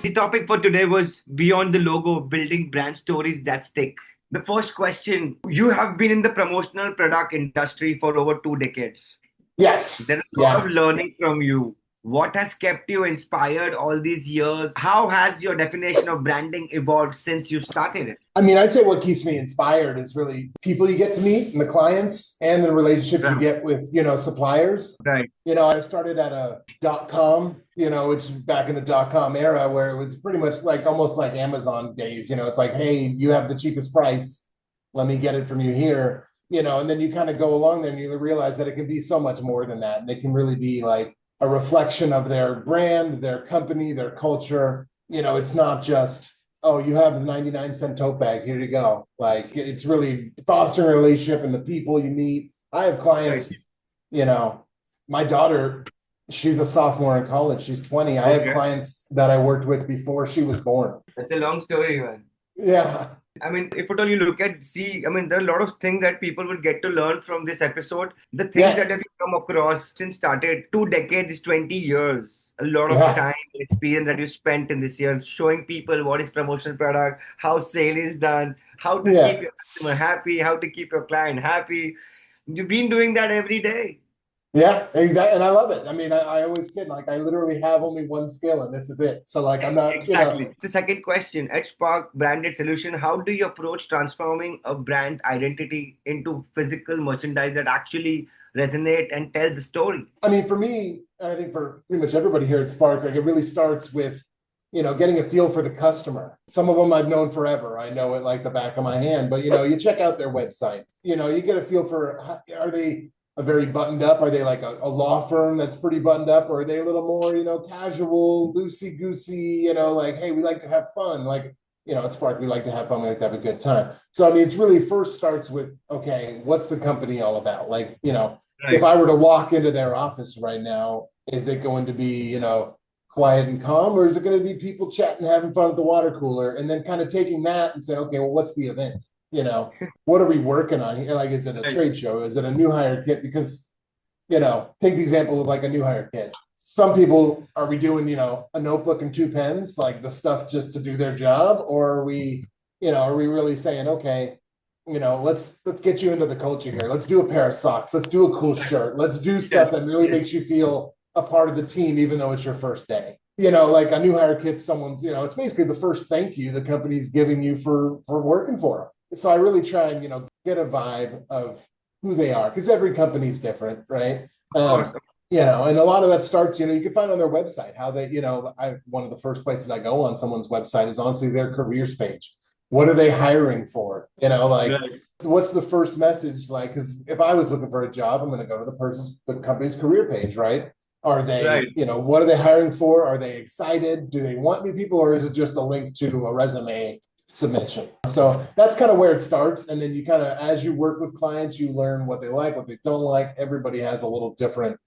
The topic for today was beyond the logo, building brand stories that stick. The first question, you have been in the promotional product industry for over 2 decades. Yes. There's a lot of Yeah. learning from you. What has kept you inspired all these years? How has your definition of branding evolved since you started it? I mean, I'd say what keeps me inspired is really people you get to meet and the clients and the relationships you Right, get with, suppliers. right, I started at a .com, which is back in the .com era where it was pretty much like almost like Amazon days. It's like, hey, you have the cheapest price. Let me get it from you here. And then you kind of go along there and you realize that it can be so much more than that. And it can really be like a reflection of their brand, their company, their culture. It's not just, oh, you have a 99-cent tote bag, here you go. Like it's really fostering a relationship and the people you meet. I have right. clients, you know, my daughter, she's a sophomore in college. She's 20. I have Okay. clients that I worked with before she was born. That's a long story, man. Yeah. I mean, if at all you look at, see, I mean, there are a lot of things that people will get to learn from this episode. The things Yeah. that have come across since started 2 decades, 20 years, a lot of Yeah. time, experience that you spent in this year, showing people what is promotional product, how sale is done, how to keep Yeah. your customer happy, how to keep your client happy. You've been doing that every day. Yeah, exactly. And I love it. I mean, I always kid, like I literally have only one skill and this is it. So like I'm not, Exactly. The second question, at Spark Branded Solution, how do you approach transforming a brand identity into physical merchandise that actually resonate and tells the story? I mean, for me, and I think for pretty much everybody here at Spark, like it really starts with, getting a feel for the customer. Some of them I've known forever. I know it like the back of my hand, but you check out their website. You get a feel for are they a very buttoned up? Are they like a law firm that's pretty buttoned up, or are they a little more, casual, loosey goosey? Like hey, we like to have fun. Like at Spark, we like to have fun. We like to have a good time. So I mean, it's really first starts with okay, what's the company all about? Like if Right. I were to walk into their office right now, is it going to be, quiet and calm, or is it going to be people chatting, having fun at the water cooler, and then kind of taking that and say, okay, well, what's the event? What are we working on here? Like, is it a Right. trade show? Is it a new hire kit? Because, take the example of like a new hire kit. Some people are we doing, a notebook and two pens, like the stuff just to do their job, or are we really saying, okay, let's get you into the culture here. Let's do a pair of socks. Let's do a cool shirt. Let's do Yes. stuff that really Yes. makes you feel a part of the team, even though it's your first day. Like a new hire kit, someone's, it's basically the first thank you the company's giving you for working for them. So I really try and, get a vibe of who they are because every company's different, right? Of course. And a lot of that starts, you can find on their website how they, one of the first places I go on someone's website is honestly their careers page. What are they hiring for? Like Right. what's the first message like? Because if I was looking for a job, I'm going to go to the company's career page, right? Are they, Right. what are they hiring for? Are they excited? Do they want new people, or is it just a link to a resume submission? So that's kind of where it starts. And then you kind of, as you work with clients, you learn what they like, what they don't like. Everybody has a little different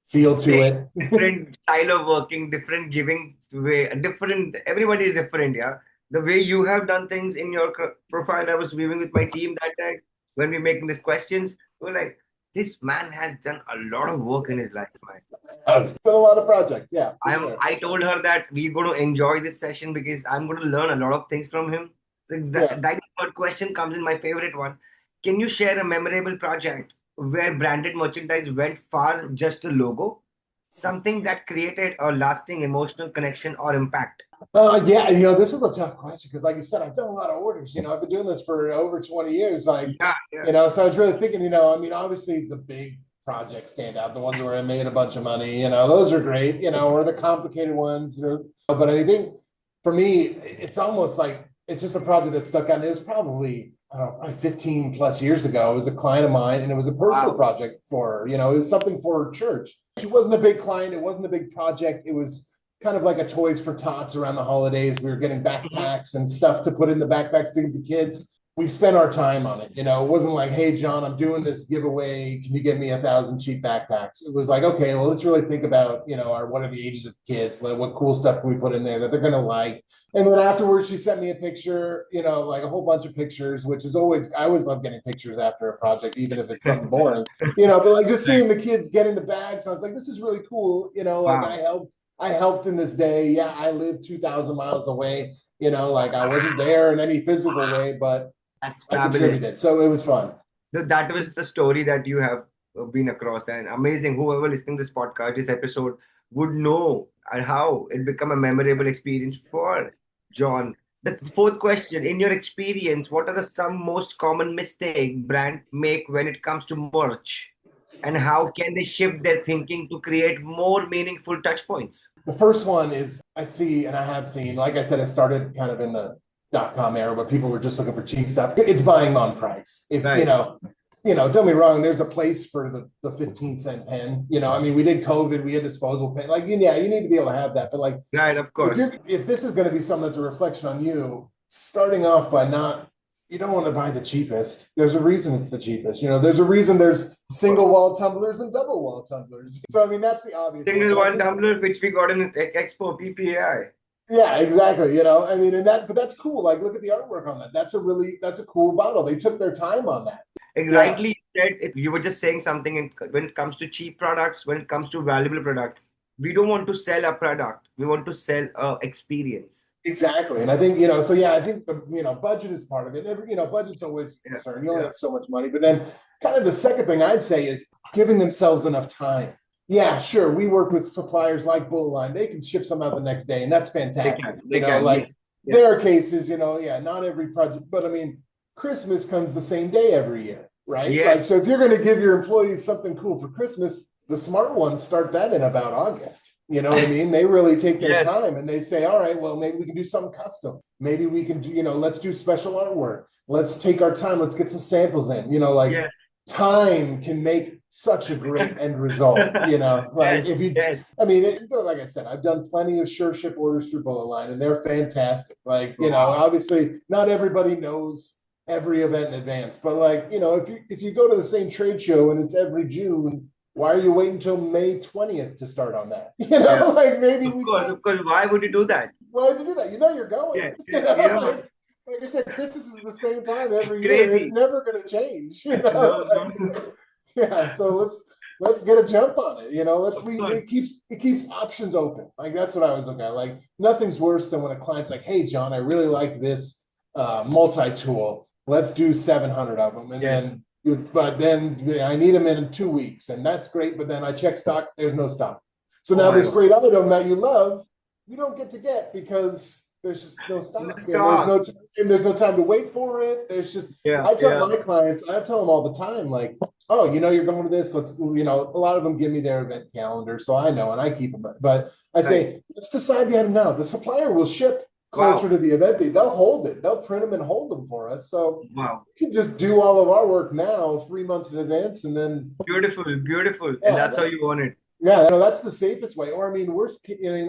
feel to Stay, it. different style of working, different giving way, different, everybody is different. Yeah. The way you have done things in your profile, I was viewing with my team that day when we making these questions. We were like, this man has done a lot of work in his life, man. Done a lot of projects. Yeah, for sure. I told her that we're going to enjoy this session because I'm going to learn a lot of things from him. So Yeah. that third question comes in my favorite one. Can you share a memorable project where branded merchandise went far just a logo? Something that created a lasting emotional connection or impact. Yeah, this is a tough question because, like you said, I've done a lot of orders. I've been doing this for over 20 years. Like, Yeah, yeah, so I was really thinking, I mean, obviously the big projects stand out, the ones where I made a bunch of money, those are great, or the complicated ones. But I think for me, it's almost like it's just a project that stuck out. And it was probably, I don't know, probably 15 plus years ago. It was a client of mine and it was a personal wow. project for her. It was something for her church. She wasn't a big client, it wasn't a big project. It was kind of like a Toys for Tots around the holidays. We were getting Mhm. backpacks and stuff to put in the backpacks to give the kids. We spent our time on it. It wasn't like, hey, John, I'm doing this giveaway. Can you get me 1,000 cheap backpacks? It was like, okay, well, let's really think about, what are the ages of the kids? Like, what cool stuff can we put in there that they're going to like? And then afterwards, she sent me a picture, like a whole bunch of pictures, which is I always love getting pictures after a project, even if it's something boring, but like just Right. seeing the kids getting the bags. I was like, this is really cool. Like Wow. I helped in this day. Yeah, I lived 2,000 miles away. Like I wasn't there in any physical way, but That's I fabulous. contributed. So it was fun. That was the story that you have been across, and amazing. Whoever listening to this podcast, this episode, would know and how it become a memorable experience for John. The fourth question: in your experience, what are the some most common mistake brand make when it comes to merch, and how can they shift their thinking to create more meaningful touch points? The first one is I see, and I have seen, like I said, it started kind of in the .com era where people were just looking for cheap stuff. It's buying on price. If Right, don't get me wrong, there's a place for the 15-cent pen. I mean, we did COVID, we had disposable pen. Like, yeah, you need to be able to have that. But like right, of if course. you're if this is going to be something that's a reflection on you, starting off by not you don't want to buy the cheapest. There's a reason it's the cheapest. There's a reason there's single wall tumblers and double wall tumblers. So I mean, that's the obvious one. Single But I one think tumbler, which we got in Expo PPAI. yeah, exactly. I mean, but that's cool. Like, look at the artwork on that. That's a cool bottle. They took their time on that. Yeah, Rightly said, you were just saying something when it comes to cheap products, when it comes to valuable product, we don't want to sell a product. We want to sell a experience. exactly. And I think, so yeah, I think budget is part of it. Budget's always a Yeah, concern. You only yeah. have so much money. But then kind of the second thing I'd say is giving themselves enough time. Yeah, sure. We work with suppliers like Bull Line. They can ship some out the next day, and that's They fantastic. can, they can. Yes, Like yes, there are cases, yeah, not every project, but I mean, Christmas comes the same day every year, right? yes, Like, so if you're going to give your employees something cool for Christmas, the smart ones start that in about August. You know what I mean? They really take their yes, time and they say, all right, well, maybe we can do something custom. Maybe we can do, let's do special artwork. Let's take our time. Let's get some samples in. Like yes, time can make such a great end result. Like yes, if you, yes. I mean, like I said, I've done plenty of sure ship orders through Bullet Line, and they're fantastic. Like, Wow. obviously, not everybody knows every event in advance, but like, if you go to the same trade show and it's every June, why are you waiting until May 20th to start on that? Yeah, Like maybe of we course, start. of course. Why would you do that? Why would you do that? You're going. Yeah, yeah, you know, Like I said, Christmas is the same time every year. It's crazy. never going to change. No, no, Like, yeah. So let's get a jump on it. Let's of leave. course. It keeps options open. Like that's what I was looking at. Like nothing's worse than when a client's like, "Hey, John, I really like this multi-tool. Let's do 700 of them," and Yes, then. But then I need them in 2 weeks, and that's great. But then I check stock, there's no stock. So oh now my this God. great item that you love, you don't get because there's just no No stock, and stock. there's no time to wait for it. There's just Yeah, I tell yeah, my clients, I tell them all the time, like, oh, you're going to this. Let's, a lot of them give me their event calendar, so I know, and I keep them. But I right. say, let's decide the item now. The supplier will ship closer Wow, to the event date. They'll hold it. They'll print them and hold them for us. So wow. we can just do all of our work now, 3 months in advance, and then Beautiful, beautiful. And yeah, that's how you want it. that's the safest way. Or I mean,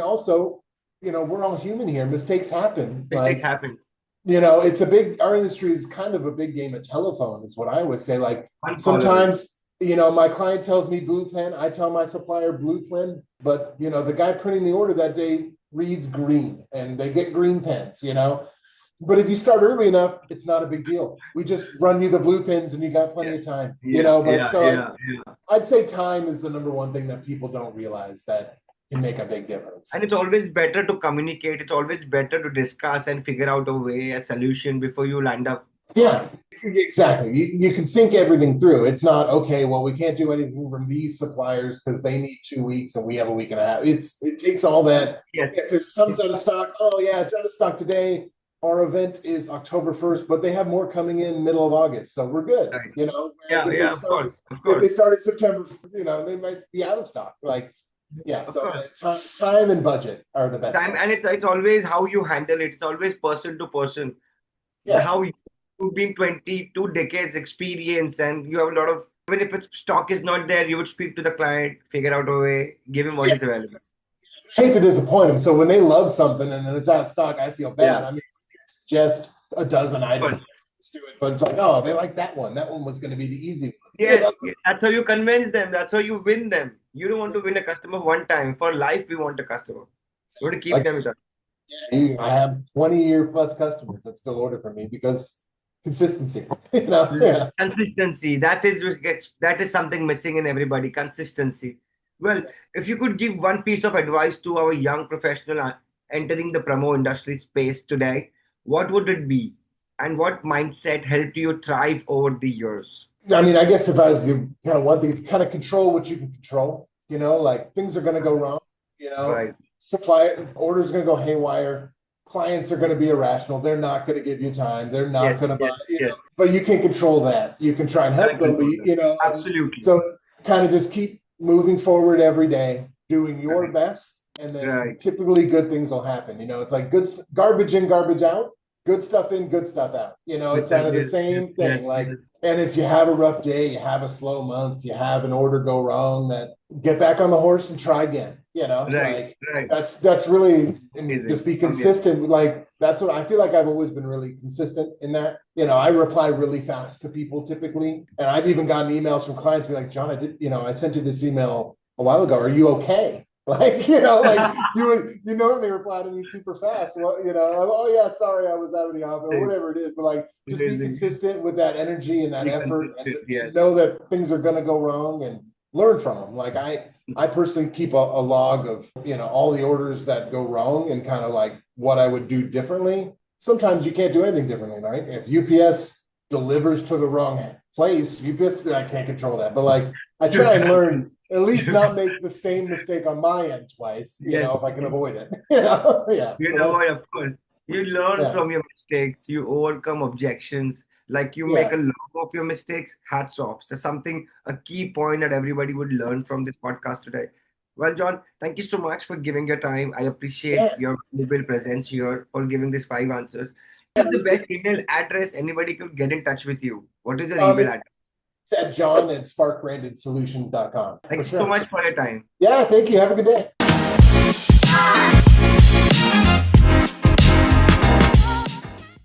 also, we're all human here. Mistakes happen. Mistakes Like, happen. our industry is kind of a big game of telephone, is what I would say. Like Unfollowable. sometimes, my client tells me blue pen, I tell my supplier blue pen, but the guy printing the order that day reads green and they get green pens. But if you start early enough, it's not a big deal. We just run you the blue pens and you got plenty Yeah, of time, yeah, but yeah, so yeah, yeah. I'd say time is the number one thing that people don't realize that can make a big difference. And it's always better to communicate. It's always better to discuss and figure out a way, a solution before you land up. Yeah, exactly. You can think everything through. It's not okay. Well, we can't do anything from these suppliers because they need 2 weeks and we have a week and a half. It takes all that. Yes, Okay, if there's some out of stock, oh yeah, it's out of stock today. Our event is October 1st, but they have more coming in middle of August, so we're good. right. Whereas Yeah, if they yeah, of course, started of if they course, started September, they might be out of stock. Like yeah, of so course. time and budget are the best Time, and ones. it's always how you handle it. It's always person to person. Yeah. How you've been 22 decades experience, and you have a lot of, even if it's stock is not there, you would speak to the client, figure out a way, give him what Yeah. is available. Hate to disappoint them. So when they love something and then it's out of stock, I feel bad. Yeah, I mean, just a dozen of items. course. Let's do it. But it's like, oh, they like that one. That one was going to be the easy one. Yes, that's how you convince them. That's how you win them. You don't want to win a customer one time. For life, we want a customer. You want to keep Like them with us. I have 20-year plus customers that still order from me because consistency. Yeah. Consistency. That is something missing in everybody. Consistency. Well, if you could give one piece of advice to our young professional entering the promo industry space today, what would it be? And what mindset helped you thrive over the years? I mean, I guess if I was to kind of one thing, it's kind of control what you can control. Like things are going to go wrong. Right. Supply orders are going to go haywire. Clients are going to be irrational. They're not going to give you time. They're not Yes, going to buy. yes, yes. But you can control that. You can try and help Can't them. But control that. and Absolutely. so kind of just keep moving forward every day, doing your Right. best, and then Right. typically good things will happen. It's like garbage in, garbage out. Good stuff in, good stuff out. It's kind of the Yes, yes, same thing. yes, Like, yes. and if you have a rough day, you have a slow month, you have an order go wrong, that get back on the horse and try again. Right, Like right. that's really, and Amazing. just be Amazing. consistent. Like that's what I feel like I've always been really consistent in that. I reply really fast to people typically, and I've even gotten emails from clients be like, John, I sent you this email a while ago. Are you okay? Like, like you normally reply to me super fast. Well, oh yeah, sorry, I was out of the office or whatever it is. But like, just be Amazing. consistent with that energy and that Be effort, and, consistent. Yes. and know that things are going to go wrong and learn from them. Like I personally keep a log of all the orders that go wrong and kind of like what I would do differently. Sometimes you can't do anything differently, right? If UPS delivers to the wrong place, UPS, I can't control that. But like I try and learn at least not make the same mistake on my end twice, Yes, if I can yes. avoid it. Yeah. You So know that's what? Of course, you learn yeah. from your mistakes. You overcome objections. Like you make Yeah. a log of your mistakes. Hats off. So something, a key point that everybody would learn from this podcast today. Well, John, thank you so much for giving your time. I appreciate Yeah. your valuable presence here for giving these 5 answers. What Yeah. is the best email address anybody could get in touch with you? What is your email It's address? at John at sparkbranded solutions.com for Thank you so sure. much for your time. Yeah, thank you. Have a good day.